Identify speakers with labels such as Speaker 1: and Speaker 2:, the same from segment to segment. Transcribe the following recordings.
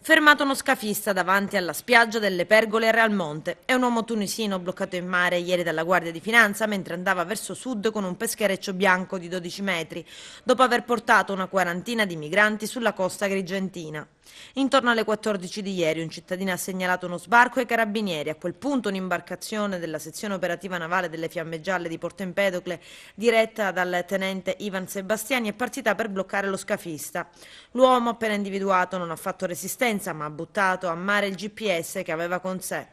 Speaker 1: Fermato uno scafista davanti alla spiaggia delle Pergole a Realmonte. È un uomo tunisino bloccato in mare ieri dalla Guardia di Finanza mentre andava verso sud con un peschereccio bianco di 12 metri, dopo aver portato una quarantina di migranti sulla costa agrigentina. Intorno alle 14 di ieri un cittadino ha segnalato uno sbarco ai carabinieri. A quel punto un'imbarcazione della sezione operativa navale delle Fiamme Gialle di Porto Empedocle, diretta dal tenente Ivan Sebastiani, è partita per bloccare lo scafista. L'uomo, appena individuato, non ha fatto resistenza ma ha buttato a mare il GPS che aveva con sé.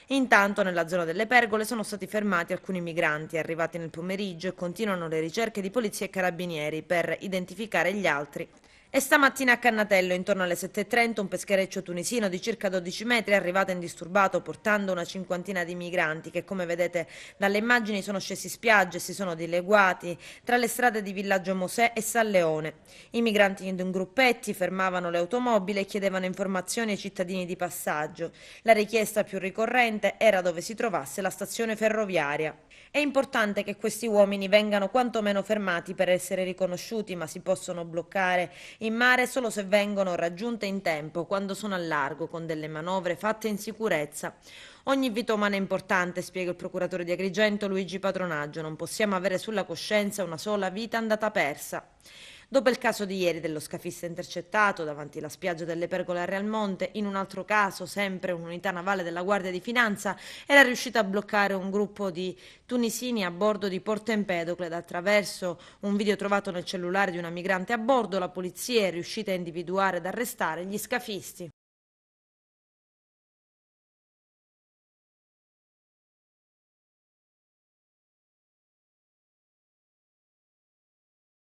Speaker 1: Intanto nella zona delle Pergole sono stati fermati alcuni migranti arrivati nel pomeriggio e continuano le ricerche di polizia e carabinieri per identificare gli altri. E stamattina a Cannatello, intorno alle 7:30, un peschereccio tunisino di circa 12 metri è arrivato indisturbato portando una cinquantina di migranti che, come vedete dalle immagini, sono scesi in spiaggia e si sono dileguati tra le strade di Villaggio Mosè e San Leone. I migranti in gruppetti fermavano le automobili e chiedevano informazioni ai cittadini di passaggio. La richiesta più ricorrente era dove si trovasse la stazione ferroviaria. È importante che questi uomini vengano quantomeno fermati per essere riconosciuti, ma si possono bloccare in mare solo se vengono raggiunte in tempo, quando sono a largo, con delle manovre fatte in sicurezza. Ogni vita umana è importante, spiega il procuratore di Agrigento Luigi Patronaggio. Non possiamo avere sulla coscienza una sola vita andata persa. Dopo il caso di ieri dello scafista intercettato davanti alla spiaggia delle Pergole a Realmonte, in un altro caso, sempre un'unità navale della Guardia di Finanza era riuscita a bloccare un gruppo di tunisini a bordo di Porto Empedocle. Attraverso un video trovato nel cellulare di una migrante a bordo, la polizia è riuscita a individuare ed arrestare gli scafisti.